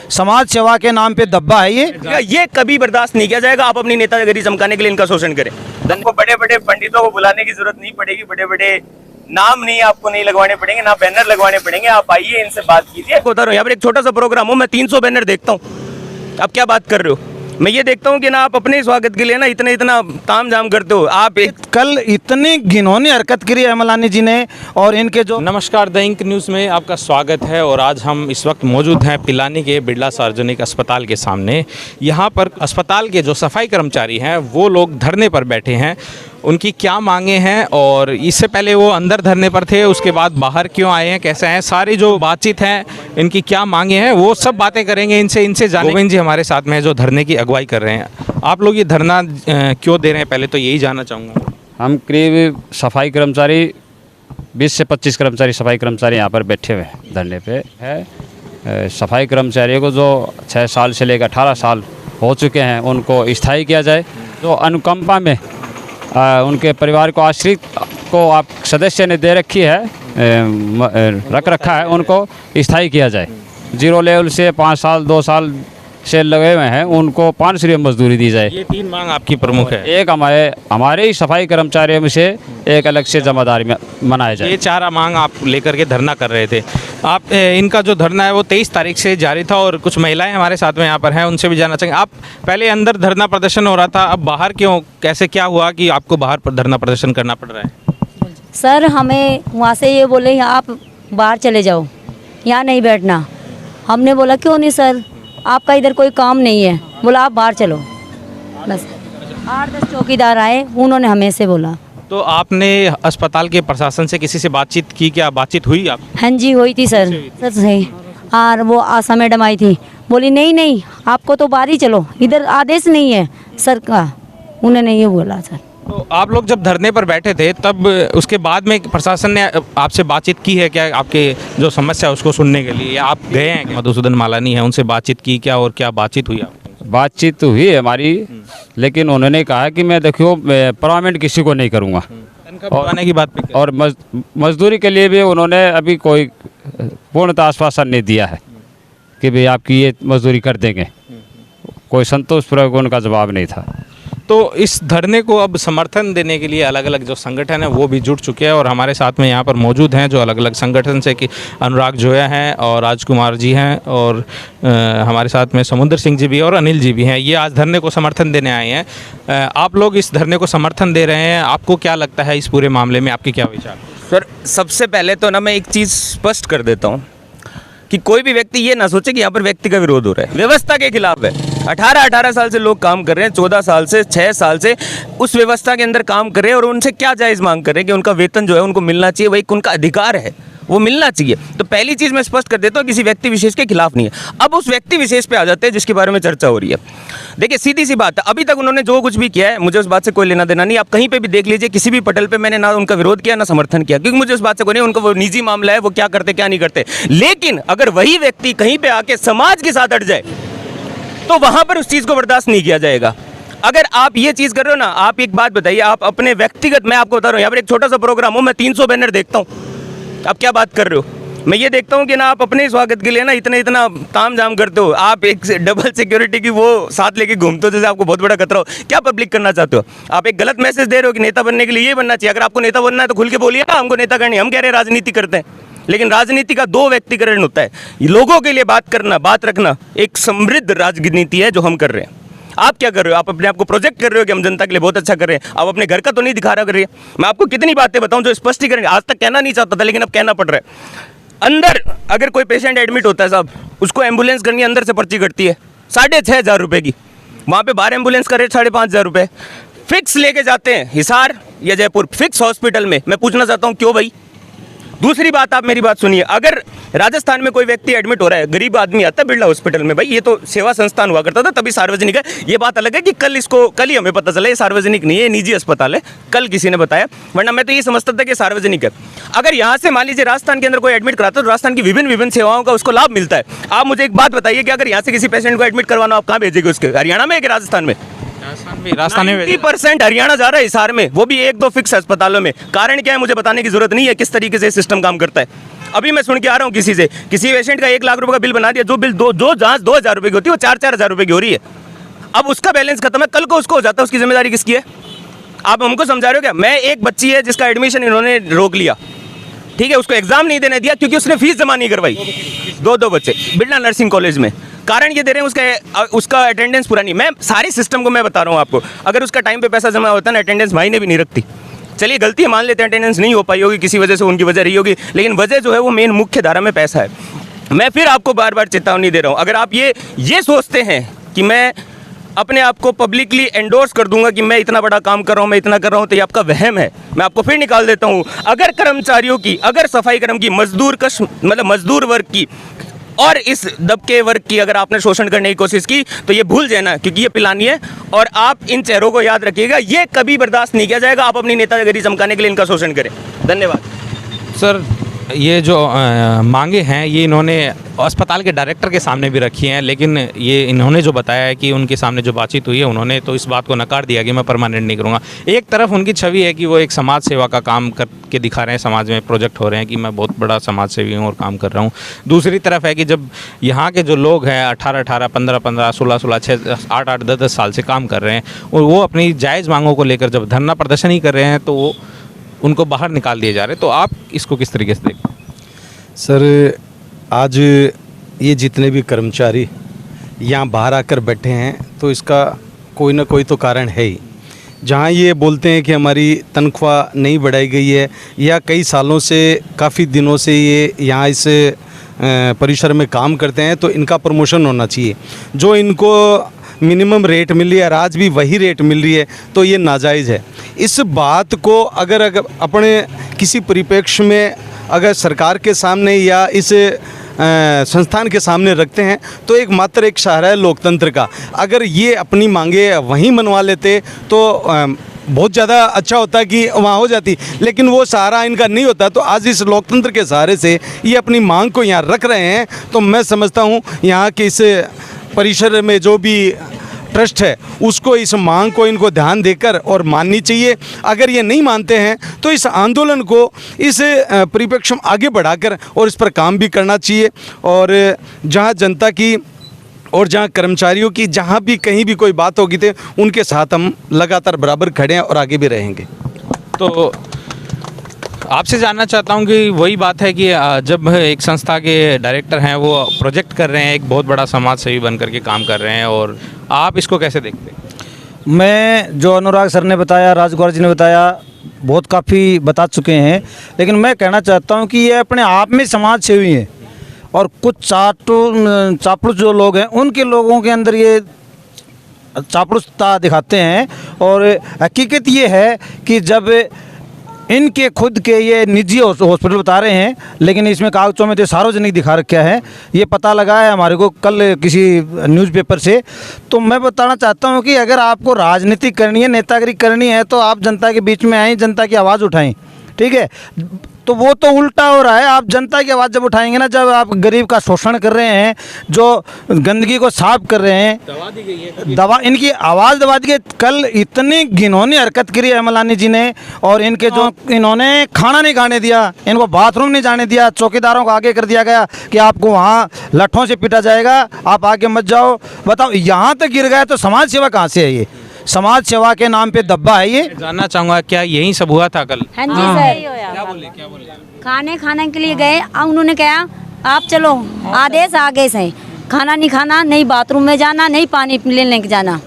समाज सेवा के नाम पे दब्बा है ये कभी बर्दाश्त नहीं किया जाएगा। आप अपनी नेतागिरी चमकाने के लिए इनका शोषण करें। को बड़े बड़े पंडितों को बुलाने की जरूरत नहीं पड़ेगी, बड़े बड़े नाम नहीं आपको नहीं लगवाने पड़ेंगे, ना बैनर लगवाने पड़ेंगे। आप आइए, इनसे बात कीजिए। बता रहा हूँ, यहाँ पर एक छोटा सा प्रोग्राम हो, मैं 300 बैनर देखता हूँ। आप क्या बात कर रहे हो? मैं ये देखता हूँ कि ना आप अपने स्वागत के लिए ना इतना ताम झाम करते हो। आप एक कल इतनी घिनौनी हरकत करी है अमलानी जी ने और इनके जो नमस्कार, द इंक न्यूज़ में आपका स्वागत है। और आज हम इस वक्त मौजूद हैं पिलानी के बिरला सार्वजनिक अस्पताल के सामने। यहाँ पर अस्पताल के जो सफाई कर्मचारी हैं वो लोग धरने पर बैठे हैं। उनकी क्या मांगे हैं और इससे पहले वो अंदर धरने पर थे, उसके बाद बाहर क्यों आए हैं, कैसे हैं, सारी जो बातचीत है, इनकी क्या मांगे हैं, वो सब बातें करेंगे इनसे जाने। गोविंद जी हमारे साथ में है जो धरने की अगुवाई कर रहे हैं। आप लोग ये धरना क्यों दे रहे हैं, पहले तो यही जानना चाहूँगा। हम करीब सफाई कर्मचारी 20 से 25 कर्मचारी सफाई कर्मचारी यहाँ पर बैठे हुए हैं, धरने पे है। सफाई कर्मचारियों को जो 6 साल से लेकर 18 साल हो चुके हैं उनको स्थायी किया जाए। जो अनुकंपा में उनके परिवार को आश्रित को आप सदस्य ने दे रखी है, रख रखा है, उनको स्थायी किया जाए। 0 लेवल से 5 साल 2 साल से लगे हुए हैं उनको 500 रुपये मजदूरी दी जाए। ये 3 मांग आपकी प्रमुख है। एक हमारे ही सफाई कर्मचारियों में से एक अलग से जमादारी में मनाया जाए। ये 4 मांग आप लेकर के धरना कर रहे थे। आप इनका जो धरना है वो 23 तारीख से जारी था और कुछ महिलाएं हमारे साथ में यहाँ पर हैं, उनसे भी जानना चाहेंगे। आप पहले अंदर धरना प्रदर्शन हो रहा था, अब बाहर क्यों, कैसे क्या हुआ कि आपको बाहर पर धरना प्रदर्शन करना पड़ रहा है? सर हमें वहाँ से ये बोले आप बाहर चले जाओ, यहाँ नहीं बैठना। हमने बोला क्यों नहीं सर, आपका इधर कोई काम नहीं है। बोला आप बाहर चलो। बस 8-10 चौकीदार आए, उन्होंने हमें से बोला। तो आपने अस्पताल के प्रशासन से किसी से बातचीत की, क्या बातचीत हुई आप? हाँ जी हुई थी सर सही। और वो आशा मैडम आई थी, बोली नहीं आपको तो बाहर ही चलो, इधर आदेश नहीं है सर का। उन्होंने ये बोला सर। तो आप लोग जब धरने पर बैठे थे तब उसके बाद में प्रशासन ने आपसे बातचीत की है क्या, आपके जो समस्या है उसको सुनने के लिए, या आप गए हैं? मधुसूदन मालानी है, उनसे बातचीत की क्या और क्या बातचीत हुई आपकी? बातचीत तो हुई है हमारी, लेकिन उन्होंने कहा कि मैं देखियो परमानेंट किसी को नहीं करूँगा। और की बात पे और मजदूरी के लिए भी उन्होंने अभी कोई पूर्णतः आश्वासन नहीं दिया है कि भाई आपकी ये मजदूरी कर देंगे। कोई संतोषपूर्वक उनका जवाब नहीं था। तो इस धरने को अब समर्थन देने के लिए अलग अलग जो संगठन है वो भी जुट चुके हैं और हमारे साथ में यहाँ पर मौजूद हैं जो अलग अलग संगठन से कि अनुराग जोया हैं और राजकुमार जी हैं और हमारे साथ में समुद्र सिंह जी भी और अनिल जी भी हैं। ये आज धरने को समर्थन देने आए हैं। आप लोग इस धरने को समर्थन दे रहे हैं, आपको क्या लगता है इस पूरे मामले में, आपके क्या विचार? सर सबसे पहले तो ना मैं एक चीज़ स्पष्ट कर देता हूँ कि कोई भी व्यक्ति ये ना सोचे कि यहाँ पर व्यक्ति का विरोध हो रहा है। व्यवस्था के खिलाफ है। 18 साल से लोग काम कर रहे हैं, 14 साल से 6 साल से उस व्यवस्था के अंदर काम कर रहे हैं और उनसे क्या जायज़ मांग कर रहे हैं कि उनका वेतन जो है उनको मिलना चाहिए, वही उनका अधिकार है, वो मिलना चाहिए। तो पहली चीज़ मैं स्पष्ट कर देता हूँ, किसी व्यक्ति विशेष के खिलाफ नहीं है। अब उस व्यक्ति विशेष पे आ जाते हैं जिसके बारे में चर्चा हो रही है। देखिए सीधी सी बात है, अभी तक उन्होंने जो कुछ भी किया है मुझे उस बात से कोई लेना देना नहीं। आप कहीं पे भी देख लीजिए, किसी भी पटल पे मैंने ना उनका विरोध किया ना समर्थन किया, क्योंकि मुझे उस बात से कोई नहीं, उनका वो निजी मामला है, वो क्या करते क्या नहीं करते। लेकिन अगर वही व्यक्ति कहीं पे आके समाज के साथ अड़ जाए तो वहां पर उस चीज़ को बर्दाश्त नहीं किया जाएगा। अगर आप ये चीज़ कर रहे हो ना, आप एक बात बताइए, आप अपने व्यक्तिगत, मैं आपको बता रहा हूँ, यहाँ पर एक छोटा सा प्रोग्राम हो, मैं 300 बैनर देखता हूँ। आप क्या बात कर रहे हो? मैं ये देखता हूँ कि ना आप अपने स्वागत के लिए ना इतना ताम झाम करते हो। आप एक डबल सिक्योरिटी की वो साथ लेके घूमते हो जैसे आपको बहुत बड़ा खतरा हो। क्या पब्लिक करना चाहते हो? आप एक गलत मैसेज दे रहे हो कि नेता बनने के लिए ये बनना चाहिए। अगर आपको नेता बनना है तो खुल के बोलिए ना, हमको नेता करनी। हम कह रहे हैं राजनीति करते हैं, लेकिन राजनीति का 2 व्यक्तिकरण होता है। लोगों के लिए बात करना, बात रखना एक समृद्ध राजनीति है जो हम कर रहे हैं। आप क्या कर रहे हो? आप अपने आप को प्रोजेक्ट कर रहे हो कि हम जनता के लिए बहुत अच्छा कर रहे हैं। आप अपने घर का तो नहीं दिखा रहे हैं। मैं आपको कितनी बातें बताऊं जो स्पष्टीकरण आज तक कहना नहीं चाहता था, लेकिन अब कहना पड़ रहा है। अंदर अगर कोई पेशेंट एडमिट होता है साहब, उसको एम्बुलेंस करनी अंदर से पर्ची कटती है 6,500 रुपये की। वहाँ पे बाहर एम्बुलेंस का रेट 5,500 रुपये। फिक्स लेके जाते हैं हिसार या जयपुर फिक्स हॉस्पिटल में। मैं पूछना चाहता हूँ क्यों भाई? दूसरी बात, आप मेरी बात सुनिए, अगर राजस्थान में कोई व्यक्ति एडमिट हो रहा है, गरीब आदमी आता है बिरला हॉस्पिटल में, भाई ये तो सेवा संस्थान हुआ करता था, तभी सार्वजनिक है। ये बात अलग है कि कल ही हमें पता चला ये सार्वजनिक नहीं है, निजी अस्पताल है, कल किसी ने बताया, वरना मैं तो ये समझता था कि सार्वजनिक है। अगर यहाँ से मान लीजिए राजस्थान के अंदर कोई एडमिट कराता है तो राजस्थान की विभिन्न सेवाओं का उसको लाभ मिलता है। आप मुझे एक बात बताइए कि अगर यहाँ से किसी पेशेंट को एडमिट करवाना, आप कहाँ भेजेंगे? उसके हरियाणा में है कि राजस्थान में? राजस्थान में 90% हरियाणा जा रहा है हिसार में, वो भी 1-2 फिक्स अस्पतालों में। कारण क्या है मुझे बताने की जरूरत नहीं है किस तरीके से सिस्टम काम करता है। अभी मैं सुन के आ रहा हूँ किसी से, किसी पेशेंट का 1 लाख रुपए का बिल बना दिया, जो बिल जो जांच 2,000 रुपए की होती है वो 4-4 हज़ार रुपए की हो रही है। अब उसका बैलेंस खत्म है, कल को उसको हो जाता है, उसकी जिम्मेदारी किसकी है? आप हमको समझा रहे हो क्या? मैं एक बच्ची है जिसका एडमिशन इन्होंने रोक लिया, ठीक है, उसको एग्जाम नहीं देने दिया क्योंकि उसने फीस जमा नहीं करवाई। 2 बच्चे बिरला नर्सिंग कॉलेज में, कारण ये दे रहे हैं उसका अटेंडेंस पूरा नहीं। मैं सारी सिस्टम को मैं बता रहा हूँ आपको, अगर उसका टाइम पे पैसा जमा होता ना, अटेंडेंस मायने भी नहीं रखती। चलिए गलती है, मान लेते हैं अटेंडेंस नहीं हो पाई होगी, किसी वजह से उनकी वजह रही होगी, लेकिन वजह जो है वो मेन मुख्य धारा में पैसा है। मैं फिर आपको बार बार चेतावनी दे रहा हूँ, अगर आप ये सोचते हैं कि मैं अपने आप को पब्लिकली एंडोर्स कर दूंगा कि मैं इतना बड़ा काम कर रहा हूँ, मैं इतना कर रहा हूँ, तो ये आपका वहम है। मैं आपको फिर निकाल देता हूँ, अगर कर्मचारियों की, अगर सफाई कर्म की, मजदूर वर्ग की और इस दबके वर्ग की अगर आपने शोषण करने की कोशिश की, तो ये भूल जाना, क्योंकि ये पिलानी है। और आप इन चेहरों को याद रखिएगा, ये कभी बर्दाश्त नहीं किया जाएगा। आप अपनी नेतागिरी चमकाने के लिए इनका शोषण करें। धन्यवाद सर, ये जो मांगे हैं ये इन्होंने अस्पताल के डायरेक्टर के सामने भी रखी हैं, लेकिन ये इन्होंने जो बताया है कि उनके सामने जो बातचीत हुई है, उन्होंने तो इस बात को नकार दिया कि मैं परमानेंट नहीं करूँगा। एक तरफ उनकी छवि है कि वो एक समाज सेवा का काम करके दिखा रहे हैं, समाज में प्रोजेक्ट हो रहे हैं कि मैं बहुत बड़ा समाज सेवी हूँ और काम कर रहा हूँ। दूसरी तरफ है कि जब यहाँ के जो लोग हैं 18-18, 15-15, 16-16, 6-8-8, 10-10 साल से काम कर रहे हैं और वो अपनी जायज़ मांगों को लेकर जब धरना प्रदर्शन ही कर रहे हैं, तो वो उनको बाहर निकाल दिए जा रहे हैं। तो आप इसको किस तरीके से देखते हैं? सर, आज ये जितने भी कर्मचारी यहाँ बाहर आकर बैठे हैं, तो इसका कोई ना कोई तो कारण है ही। जहाँ ये बोलते हैं कि हमारी तनख्वाह नहीं बढ़ाई गई है, या कई सालों से, काफ़ी दिनों से ये यहाँ इस परिसर में काम करते हैं, तो इनका प्रमोशन होना चाहिए। जो इनको मिनिमम रेट मिल रही है, आज भी वही रेट मिल रही है, तो ये नाजायज़ है। इस बात को अगर अपने किसी परिप्रेक्ष्य में अगर सरकार के सामने या इस संस्थान के सामने रखते हैं, तो मात्र एक सहारा है लोकतंत्र का। अगर ये अपनी मांगे वहीं मनवा लेते तो बहुत ज़्यादा अच्छा होता कि वहाँ हो जाती, लेकिन वो सहारा इनका नहीं होता। तो आज इस लोकतंत्र के सहारे से ये अपनी मांग को यहाँ रख रहे हैं। तो मैं समझता हूँ यहाँ के इस परिसर में जो भी ट्रस्ट है, उसको इस मांग को इनको ध्यान देकर और माननी चाहिए। अगर ये नहीं मानते हैं तो इस आंदोलन को, इस परिप्रेक्ष्य में आगे बढ़ाकर और इस पर काम भी करना चाहिए। और जहाँ जनता की और जहाँ कर्मचारियों की जहाँ भी कहीं भी कोई बात होगी तो उनके साथ हम लगातार बराबर खड़े हैं और आगे भी रहेंगे। तो आपसे जानना चाहता हूं कि वही बात है कि जब एक संस्था के डायरेक्टर हैं, वो प्रोजेक्ट कर रहे हैं, एक बहुत बड़ा समाज सेवी बन करके काम कर रहे हैं, और आप इसको कैसे देखते हैं? मैं जो अनुराग सर ने बताया, राजकुमार जी ने बताया, बहुत काफ़ी बता चुके हैं, लेकिन मैं कहना चाहता हूं कि ये अपने आप में समाज सेवी हैं, और कुछ चापलूस जो लोग हैं उनके लोगों के अंदर ये चापलूसता दिखाते हैं। और हकीकत ये है कि जब इनके खुद के ये निजी हॉस्पिटल बता रहे हैं, लेकिन इसमें कागजों में तो सार्वजनिक दिखा रखा है, ये पता लगा है हमारे को कल किसी न्यूज़पेपर से। तो मैं बताना चाहता हूँ कि अगर आपको राजनीति करनी है, नेतागिरी करनी है, तो आप जनता के बीच में आएँ, जनता की आवाज़ उठाएं, ठीक है। तो वो तो उल्टा हो रहा है। आप जनता की आवाज़ जब उठाएंगे ना, जब आप गरीब का शोषण कर रहे हैं, जो गंदगी को साफ कर रहे हैं, दबा दी गई है, दबा, इनकी आवाज़ दबा दी गई। कल इतनी घिनौनी हरकत करी है अमलानी जी ने, और इनके जो इन्होंने खाना नहीं खाने दिया, इनको बाथरूम नहीं जाने दिया, चौकीदारों को आगे कर दिया गया कि आपको वहाँ लट्ठों से पीटा जाएगा, आप आगे मत जाओ। बताओ, यहाँ तक गिर गए तो समाज सेवा कहाँ से है? ये समाज सेवा के नाम पे दब्बा है ये। जानना चाहूँगा क्या यही सब हुआ था कल? हाँ जी सर, क्या बोले? खाने के लिए गए, अब उन्होंने कहा आप चलो, आदेश आगे से, खाना नहीं खाना, नहीं बाथरूम में जाना, नहीं पानी लेने जाना।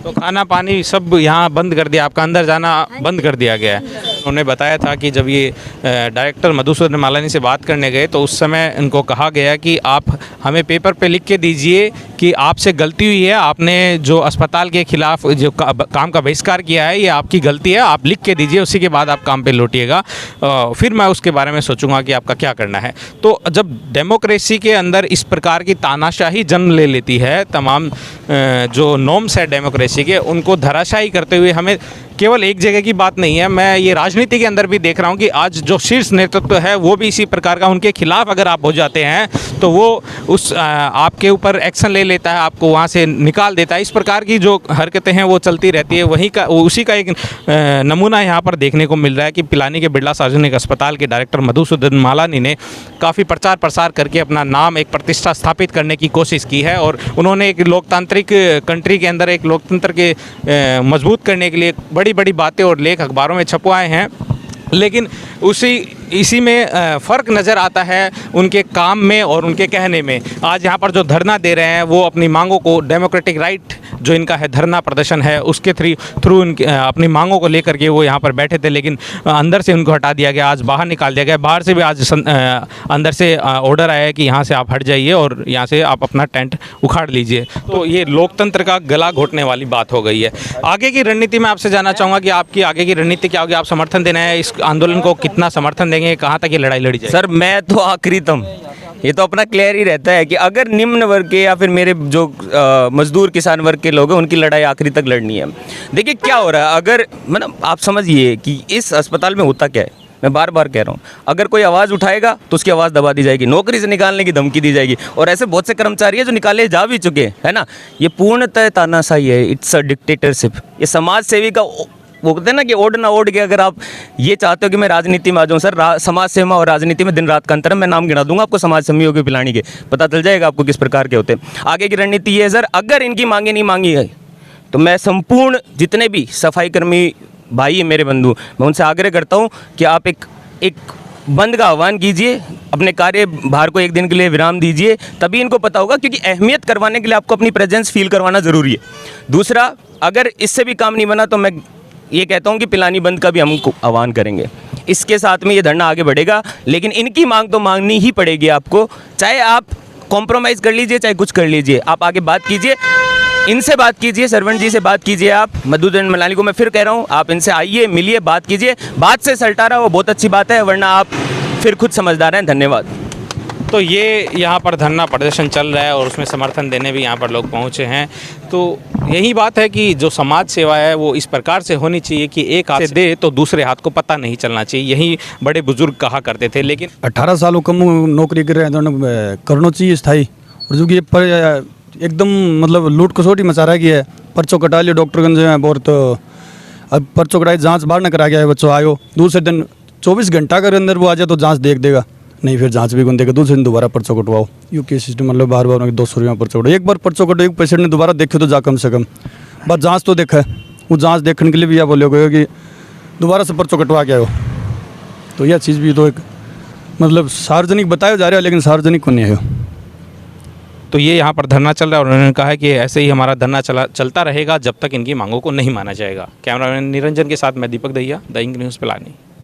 तो खाना पानी सब यहाँ बंद कर दिया, आपका अंदर जाना बंद कर दिया गया है। उन्होंने बताया था कि जब ये डायरेक्टर मधुसूदन मालानी से बात करने गए, तो उस समय इनको कहा गया कि आप हमें पेपर पे लिख के दीजिए कि आपसे गलती हुई है, आपने जो अस्पताल के खिलाफ जो काम का बहिष्कार किया है, ये आपकी गलती है, आप लिख के दीजिए, उसी के बाद आप काम पे लौटिएगा, फिर मैं उसके बारे में सोचूंगा कि आपका क्या करना है। तो जब डेमोक्रेसी के अंदर इस प्रकार की तानाशाही जन्म ले लेती है, तमाम जो नॉर्म्स है डेमोक्रेसी के, उनको धराशायी करते हुए हमें केवल एक जगह की बात नहीं है, मैं ये राजनीति के अंदर भी देख रहा हूँ कि आज जो शीर्ष नेतृत्व है वो भी इसी प्रकार का, उनके खिलाफ अगर आप हो जाते हैं तो वो उस आपके ऊपर एक्शन ले लेता है, आपको वहाँ से निकाल देता है। इस प्रकार की जो हरकतें हैं वो चलती रहती है। वहीं का उसी का एक नमूना यहाँ पर देखने को मिल रहा है कि पिलानी के बिरला सार्वजनिक अस्पताल के डायरेक्टर मधुसूदन मालानी ने काफ़ी प्रचार प्रसार करके अपना नाम, एक प्रतिष्ठा स्थापित करने की कोशिश की है और उन्होंने एक लोकतांत्रिक कंट्री के अंदर एक लोकतंत्र के मजबूत करने के लिए बड़ी बड़ी बातें और लेख अखबारों में छपवाए हैं। लेकिन इसी में फ़र्क नज़र आता है उनके काम में और उनके कहने में। आज यहाँ पर जो धरना दे रहे हैं वो अपनी मांगों को, डेमोक्रेटिक राइट जो इनका है धरना प्रदर्शन है, उसके थ्रू अपनी मांगों को लेकर के वो यहाँ पर बैठे थे, लेकिन अंदर से उनको हटा दिया गया, आज बाहर निकाल दिया गया। बाहर से भी आज अंदर से ऑर्डर आया है कि यहाँ से आप हट जाइए और यहाँ से आप अपना टेंट उखाड़ लीजिए। तो ये लोकतंत्र का गला घोटने वाली बात हो गई है। आगे की रणनीति मैं आपसे जानना चाहूँगा कि आपकी आगे की रणनीति क्या होगी? आप समर्थन देना है इस आंदोलन को, कितना समर्थन देंगे, कहाँ तक ये लड़ाई लड़ी जाए? सर मैं तो आखिरी तम, ये तो अपना क्लियर ही रहता है कि अगर निम्न वर्ग के या फिर मेरे जो मजदूर किसान वर्ग के लोग हैं उनकी लड़ाई आखिरी तक लड़नी है। देखिए क्या हो रहा है, अगर मतलब आप समझिए कि इस अस्पताल में होता क्या है, मैं बार बार कह रहा हूँ, अगर कोई आवाज़ उठाएगा तो उसकी आवाज़ दबा दी जाएगी, नौकरी से निकालने की धमकी दी जाएगी। और ऐसे बहुत से कर्मचारी हैं जो निकाले जा भी चुके हैं, है ना। ये पूर्णतः तानाशाही है, इट्स अ डिक्टेटरशिप। ये समाज सेवी का वो कहते हैं ना कि ओढ़ ना ओढ़ के अगर आप ये चाहते हो कि मैं राजनीति में आ जाऊँ, सर समाज सेवा और राजनीति में दिन रात का अंतर है। मैं नाम गिना दूंगा आपको समाज सेवियों के पिलानी के, पता चल जाएगा आपको किस प्रकार के होते हैं। आगे की रणनीति ये है सर, अगर इनकी मांगे नहीं मांगी है तो मैं संपूर्ण जितने भी सफाई कर्मी भाई है मेरे बंधु, मैं उनसे आग्रह करता हूँ कि आप एक बंद का आह्वान कीजिए, अपने कार्यभार को एक दिन के लिए विराम दीजिए, तभी इनको पता होगा। क्योंकि अहमियत करवाने के लिए आपको अपनी प्रेजेंस फील करवाना ज़रूरी है। दूसरा, अगर इससे भी काम नहीं बना तो मैं ये कहता हूँ कि पिलानी बंद का भी हम आह्वान करेंगे। इसके साथ में ये धरना आगे बढ़ेगा, लेकिन इनकी मांग तो मांगनी ही पड़ेगी आपको, चाहे आप कॉम्प्रोमाइज़ कर लीजिए, चाहे कुछ कर लीजिए। आप आगे बात कीजिए, इनसे बात कीजिए, सरवण जी से बात कीजिए। आप मधुसूदन मालानी को मैं फिर कह रहा हूँ, आप इनसे आइए, मिलिए, बात कीजिए। बात से सलटा रहा वो बहुत अच्छी बात है, वरना आप फिर खुद समझदार हैं। धन्यवाद। तो ये यहाँ पर धरना प्रदर्शन चल रहा है और उसमें समर्थन देने भी यहाँ पर लोग पहुँचे हैं। तो यही बात है कि जो समाज सेवा है वो इस प्रकार से होनी चाहिए कि एक हाथ से दे तो दूसरे हाथ को पता नहीं चलना चाहिए, यही बड़े बुजुर्ग कहा करते थे। लेकिन 18 सालों कम नौकरी कर रहे हैं तो करना चाहिए स्थायी। और जो कि ये पर एकदम मतलब लूट कसौटी मचा रहा है, पर्चों कटा लिया डॉक्टरगंज में बहुत, अब पर्चों कटाई जांच बाहर न करा गया है, बच्चों आयो दूसरे दिन 24 घंटा के अंदर वो आ जाए तो जांच देख देगा, नहीं फिर जांच भी कौन देगा, दूसरे दिन दोबारा पर्चों कटवाओ। यूके सिस्टम मतलब बार बार 200 रुपये पर्चों कटो, एक बार पर्चों कटो, एक पेशेंट ने दोबारा देखे तो जा कम से कम बस जाँच तो देखा है, वो जाँच देखने के लिए भी आप बोलोगे कि दोबारा से पर्चों कटवा के आयो। तो यह चीज़ भी तो एक मतलब सार्वजनिक बताया जा रहा है, लेकिन सार्वजनिक को नहीं है। तो ये यहाँ पर धरना चल रहा है और उन्होंने कहा है कि ऐसे ही हमारा धरना चलता रहेगा जब तक इनकी मांगों को नहीं माना जाएगा। कैमरामैन निरंजन के साथ मैं Deepak Dahiya, the ink news Pilani.